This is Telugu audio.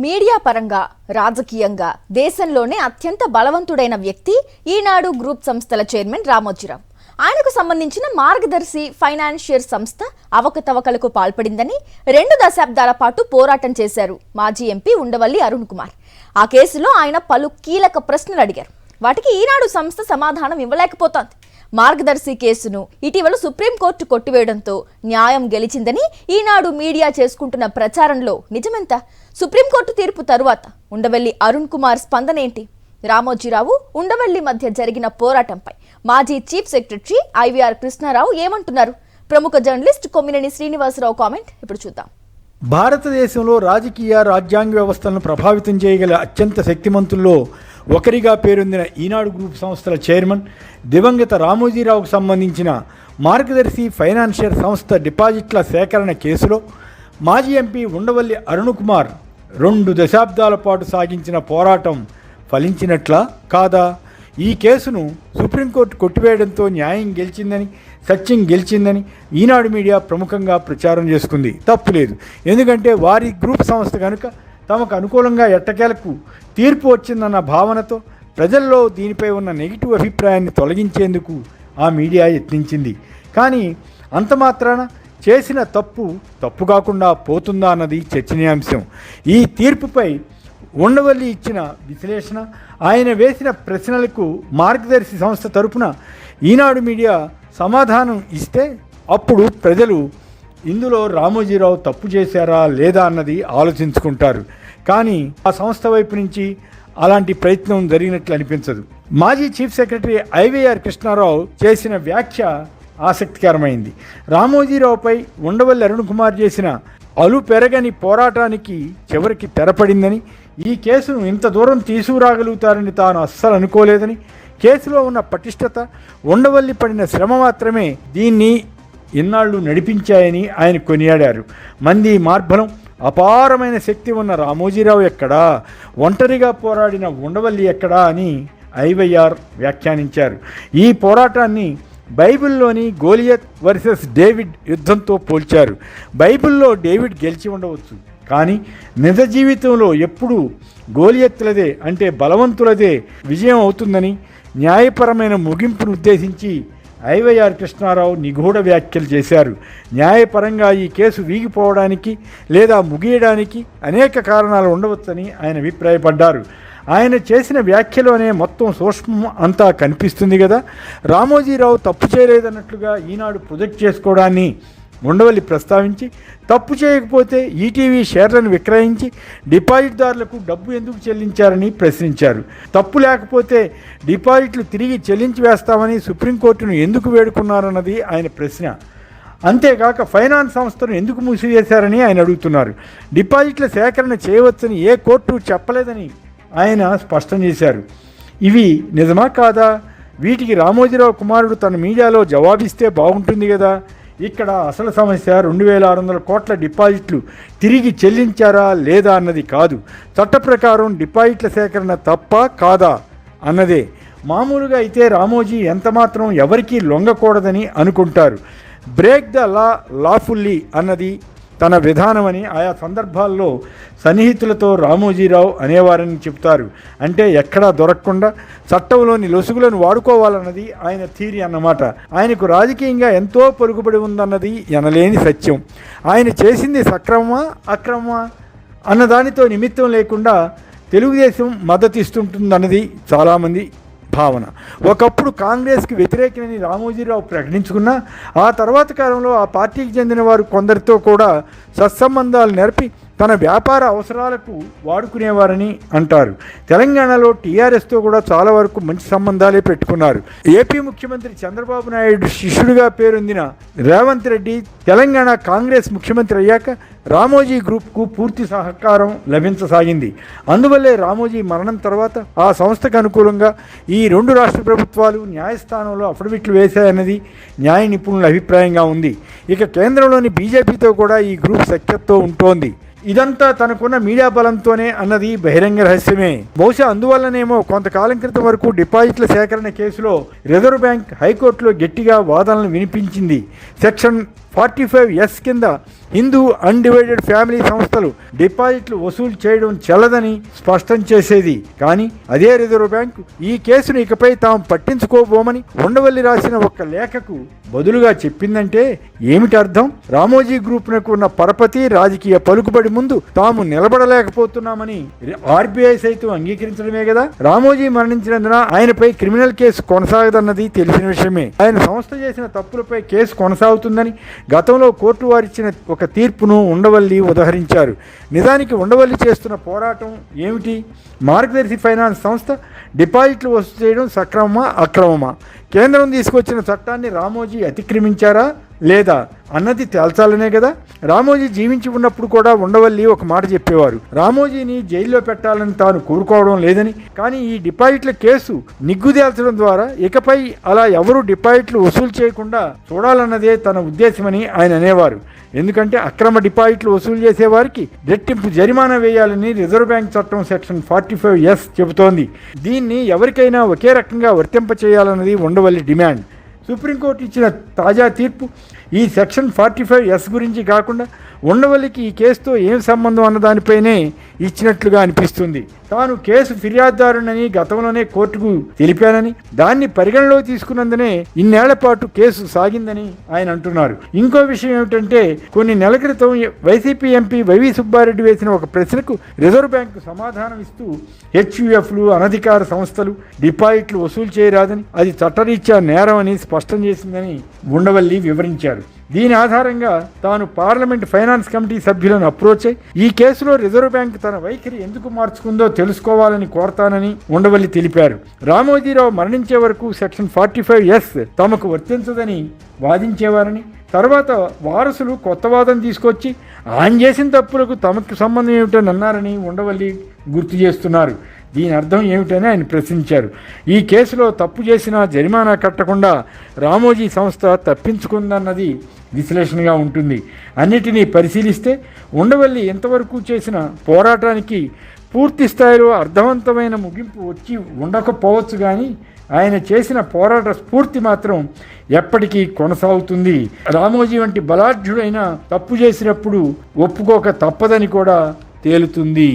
మీడియా పరంగా రాజకీయంగా దేశంలోనే అత్యంత బలవంతుడైన వ్యక్తి ఈనాడు గ్రూప్ సంస్థల చైర్మన్ రామోజీరావు. ఆయనకు సంబంధించిన మార్గదర్శి ఫైనాన్షియర్ సంస్థ అవకతవకలకు పాల్పడిందని 2 దశాబ్దాల పాటు పోరాటం చేశారు మాజీ ఎంపీ ఉండవల్లి అరుణ్ కుమార్. ఆ కేసులో ఆయన పలు కీలక ప్రశ్నలు అడిగారు. వాటికి ఈనాడు సంస్థ సమాధానం ఇవ్వలేకపోతోంది. మార్గదర్శి కేసును ఇటీవల సుప్రీంకోర్టు కొట్టివేయడంతో న్యాయం గెలిచిందని ఈనాడు మీడియా చేసుకుంటున్న ప్రచారంలో నిజమెంత? సుప్రీంకోర్టు తీర్పు తరువాత ఉండవల్లి అరుణ్ కుమార్ స్పందన ఏంటి? రామోజీరావు ఉండవల్లి మధ్య జరిగిన పోరాటంపై మాజీ చీఫ్ సెక్రటరీ ఐవీఆర్ కృష్ణారావు ఏమంటున్నారు? ప్రముఖ జర్నలిస్ట్ కొమ్మినేని శ్రీనివాసరావు కామెంట్ ఇప్పుడు చూద్దాం. భారతదేశంలో రాజకీయ రాజ్యాంగ వ్యవస్థలను ప్రభావితం చేయగల అత్యంత శక్తిమంతుల్లో ఒకరిగా పేరొందిన ఈనాడు గ్రూప్ సంస్థల చైర్మన్ దివంగత రామోజీరావుకు సంబంధించిన మార్గదర్శి ఫైనాన్షియర్ సంస్థ డిపాజిట్ల సేకరణ కేసులో మాజీ ఎంపీ ఉండవల్లి అరుణ్ కుమార్ 2 దశాబ్దాల పాటు సాగించిన పోరాటం ఫలించినట్లా కాదా? ఈ కేసును సుప్రీంకోర్టు కొట్టివేయడంతో న్యాయం గెలిచిందని, సత్యం గెలిచిందని ఈనాడు మీడియా ప్రముఖంగా ప్రచారం చేసుకుంది. తప్పులేదు, ఎందుకంటే వారి గ్రూప్ సంస్థ కనుక తమకు అనుకూలంగా ఎట్టకేలకు తీర్పు వచ్చిందన్న భావనతో ప్రజల్లో దీనిపై ఉన్న నెగిటివ్ అభిప్రాయాన్ని తొలగించేందుకు ఆ మీడియా యత్నించింది. కానీ అంత మాత్రాన చేసిన తప్పు కాకుండా పోతుందా అన్నది చర్చనీయాంశం. ఈ తీర్పుపై ఉండవల్లి ఇచ్చిన విశ్లేషణ, ఆయన వేసిన ప్రశ్నలకు మార్గదర్శి సంస్థ తరపున ఈనాడు మీడియా సమాధానం ఇస్తే అప్పుడు ప్రజలు ఇందులో రామోజీరావు తప్పు చేశారా లేదా అన్నది ఆలోచించుకుంటారు. కానీ ఆ సంస్థ వైపు నుంచి అలాంటి ప్రయత్నం జరిగినట్లు అనిపించదు. మాజీ చీఫ్ సెక్రటరీ ఐవీఆర్ కృష్ణారావు చేసిన వ్యాఖ్య ఆసక్తికరమైంది. రామోజీరావుపై ఉండవల్లి అరుణ్ కుమార్ చేసిన అలు పెరగని పోరాటానికి చివరికి తెరపడిందని, ఈ కేసును ఇంత దూరం తీసుకురాగలుగుతారని తాను అస్సలు అనుకోలేదని, కేసులో ఉన్న పటిష్టత, ఉండవల్లి పడిన శ్రమ మాత్రమే దీన్ని ఇన్నాళ్లు నడిపించాయని ఆయన కొనియాడారు. మంది మార్బలం, అపారమైన శక్తి ఉన్న రామోజీరావు ఎక్కడా, ఒంటరిగా పోరాడిన ఉండవల్లి ఎక్కడా అని ఐవీఆర్ వ్యాఖ్యానించారు. ఈ పోరాటాన్ని బైబిల్లోని గోలియత్ వర్సెస్ డేవిడ్ యుద్ధంతో పోల్చారు. బైబిల్లో డేవిడ్ గెలిచి ఉండవచ్చు, కానీ నిజ జీవితంలో ఎప్పుడూ గోలియత్తులదే, అంటే బలవంతులదే విజయం అవుతుందని న్యాయపరమైన ముగింపును ఉద్దేశించి ఐవీఆర్ కృష్ణారావు నిగూఢ వ్యాఖ్యలు చేశారు. న్యాయపరంగా ఈ కేసు వీగిపోవడానికి లేదా ముగియడానికి అనేక కారణాలు ఉండవచ్చని ఆయన అభిప్రాయపడ్డారు. ఆయన చేసిన వ్యాఖ్యలోనే మొత్తం సూక్ష్మం అంతా కనిపిస్తుంది కదా. రామోజీరావు తప్పు చేయలేదన్నట్లుగా ఈనాడు ప్రొజెక్ట్ చేసుకోవడాన్ని ఉండవల్లి ప్రస్తావించి, తప్పు చేయకపోతే ఈటీవీ షేర్లను విక్రయించి డిపాజిట్దారులకు డబ్బు ఎందుకు చెల్లించారని ప్రశ్నించారు. తప్పు లేకపోతే డిపాజిట్లు తిరిగి చెల్లించి వేస్తామని సుప్రీంకోర్టును ఎందుకు వేడుకున్నారన్నది ఆయన ప్రశ్న. అంతేకాక ఫైనాన్స్ సంస్థను ఎందుకు మూసివేశారని ఆయన అడుగుతున్నారు. డిపాజిట్ల సేకరణ చేయవచ్చని ఏ కోర్టు చెప్పలేదని ఆయన స్పష్టం చేశారు. ఇవి నిజమా కాదా? వీటికి రామోజీరావు కుమారుడు తన మీడియాలో జవాబిస్తే బాగుంటుంది కదా. ఇక్కడ అసలు సమస్య 2600 కోట్ల డిపాజిట్లు తిరిగి చెల్లించారా లేదా అన్నది కాదు, చట్ట ప్రకారం డిపాజిట్ల సేకరణ తప్ప కాదా అన్నదే. మామూలుగా అయితే రామోజీ ఎంతమాత్రం ఎవరికీ లొంగకూడదని అనుకుంటారు. బ్రేక్ ద లా లాఫుల్లీ అన్నది తన విధానమని ఆయా సందర్భాల్లో సన్నిహితులతో రామోజీరావు అనేవారని చెబుతారు. అంటే ఎక్కడా దొరకకుండా చట్టంలోని లొసుగులను వాడుకోవాలన్నది ఆయన థీరీ అన్నమాట. ఆయనకు రాజకీయంగా ఎంతో పొరుగుబడి ఉందన్నది ఎనలేని సత్యం. ఆయన చేసింది సక్రమమా అక్రమమా అన్నదానితో నిమిత్తం లేకుండా తెలుగుదేశం మద్దతు ఇస్తుంటుందన్నది చాలామంది భావన. ఒకప్పుడు కాంగ్రెస్కి వ్యతిరేకమని రామోజీరావు ప్రకటించుకున్నా ఆ తర్వాత కాలంలో ఆ పార్టీకి చెందిన వారు కొందరితో కూడా సత్సంబంధాలు నెరపి తన వ్యాపార అవసరాలకు వాడుకునేవారని అంటారు. తెలంగాణలో టీఆర్ఎస్తో కూడా చాలా వరకు మంచి సంబంధాలే పెట్టుకున్నారు. ఏపీ ముఖ్యమంత్రి చంద్రబాబు నాయుడు శిష్యుడిగా పేరొందిన రేవంత్ రెడ్డి తెలంగాణ కాంగ్రెస్ ముఖ్యమంత్రి అయ్యాక రామోజీ గ్రూప్కు పూర్తి సహకారం లభించసాగింది. అందువల్లే రామోజీ మరణం తర్వాత ఆ సంస్థకు అనుకూలంగా ఈ 2 రాష్ట్ర ప్రభుత్వాలు న్యాయస్థానంలో అఫిడవిట్లు వేశాయన్నది న్యాయ నిపుణుల అభిప్రాయంగా ఉంది. ఇక కేంద్రంలోని బీజేపీతో కూడా ఈ గ్రూప్ సఖ్యతతో ఉంటోంది. ఇదంతా తనకున్న మీడియా బలంతోనే అన్నది బహిరంగ రహస్యమే. బహుశా అందువల్లనేమో కొంతకాలం క్రితం వరకు డిపాజిట్ల సేకరణ కేసులో రిజర్వ్ బ్యాంక్ హైకోర్టులో గట్టిగా వాదనలు వినిపించింది. సెక్షన్ 45S కింద హిందూ అన్డివైడెడ్ ఫ్యామిలీ సంస్థలు డిపాజిట్లు వసూలు చేయడం చెల్లదని స్పష్టం చేసేది. కానీ అదే రిజర్వ్ బ్యాంకు ఈ కేసును ఇకపై తాము పట్టించుకోబోమని ఉండవల్లి రాసిన ఒక లేఖకు బదులుగా చెప్పిందంటే ఏమిటి అర్థం? రామోజీ గ్రూప్నకు ఉన్న పరపతి రాజకీయ పలుకుబడి ముందు తాము నిలబడలేకపోతున్నామని ఆర్బీఐ సైతం అంగీకరించడమే కదా. రామోజీ మరణించినందున ఆయనపై క్రిమినల్ కేసు కొనసాగదన్నది తెలిసిన విషయమే. ఆయన సంస్థ చేసిన తప్పులపై కేసు కొనసాగుతుందని గతంలో కోర్టు వారిచ్చిన ఒక తీర్పును ఉండవల్లి ఉదహరించారు. నిజానికి ఉండవల్లి చేస్తున్న పోరాటం ఏమిటి? మార్గదర్శి ఫైనాన్స్ సంస్థ డిపాజిట్లు వసూలు చేయడం సక్రమమా అక్రమమా? కేంద్రం తీసుకొచ్చిన చట్టాన్ని రామోజీ అతిక్రమించారా లేదా అన్నది తేల్చాలనే కదా. రామోజీ జీవించి ఉన్నప్పుడు కూడా ఉండవల్లి ఒక మాట చెప్పేవారు. రామోజీని జైల్లో పెట్టాలని తాను కోరుకోవడం లేదని, కానీ ఈ డిపాజిట్ల కేసు నిగ్గుదేల్చడం ద్వారా ఇకపై అలా ఎవరూ డిపాజిట్లు వసూలు చేయకుండా చూడాలన్నదే తన ఉద్దేశమని ఆయన అనేవారు. ఎందుకంటే అక్రమ డిపాజిట్లు వసూలు చేసే వారికి రెట్టింపు జరిమానా వేయాలని రిజర్వ్ బ్యాంక్ చట్టం సెక్షన్ 45S చెబుతోంది. దీన్ని ఎవరికైనా ఒకే రకంగా వర్తింపచేయాలన్నది ఉండవల్లి డిమాండ్. సుప్రీంకోర్టు ఇచ్చిన తాజా తీర్పు ఈ సెక్షన్ 45S గురించి కాకుండా ఉండవల్లికి ఈ కేసుతో ఏం సంబంధం అన్న దానిపైనే ఇచ్చినట్లుగా అనిపిస్తుంది. తాను కేసు ఫిర్యాదుదారునని గతంలోనే కోర్టుకు తెలిపానని, దాన్ని పరిగణలో తీసుకున్నందునే ఇన్నేళ్ల పాటు కేసు సాగిందని ఆయన అంటున్నారు. ఇంకో విషయం ఏమిటంటే, కొన్ని నెలల క్రితం వైసీపీ ఎంపీ వైవి సుబ్బారెడ్డి వేసిన ఒక ప్రశ్నకు రిజర్వ్ బ్యాంకు సమాధానం ఇస్తూ హెచ్యుఎఫ్లు అనధికార సంస్థలు డిపాజిట్లు వసూలు చేయరాదని, అది చట్టరీత్యా నేరం అని స్పష్టం చేసిందని ఉండవల్లి వివరించారు. దీని ఆధారంగా తాను పార్లమెంట్ ఫైనాన్స్ కమిటీ సభ్యులను అప్రోచ్ అయి ఈ కేసులో రిజర్వ్ బ్యాంక్ తన వైఖరి ఎందుకు మార్చుకుందో తెలుసుకోవాలని కోరతానని ఉండవల్లి తెలిపారు. రామోజీరావు మరణించే వరకు సెక్షన్ 45S తమకు వర్తించదని వాదించేవారని, తర్వాత వారసులు కొత్త వాదన తీసుకొచ్చి ఆయన చేసిన తప్పులకు తమకు సంబంధం ఏమిటని అన్నారని ఉండవల్లి గుర్తు చేస్తున్నారు. దీని అర్థం ఏమిటని ఆయన ప్రశ్నించారు. ఈ కేసులో తప్పు చేసినా జరిమానా కట్టకుండా రామోజీ సంస్థ తప్పించుకుందన్నది విశ్లేషణగా ఉంటుంది. అన్నిటినీ పరిశీలిస్తే ఉండవల్లి ఇంతవరకు చేసిన పోరాటానికి పూర్తి స్థాయిలో అర్థవంతమైన ముగింపు వచ్చి ఉండకపోవచ్చు, కానీ ఆయన చేసిన పోరాట స్ఫూర్తి మాత్రం ఎప్పటికీ కొనసాగుతుంది. రామోజీ వంటి బలాఢ్యుడైన తప్పు చేసినప్పుడు ఒప్పుకోక తప్పదని కూడా తేలుతుంది.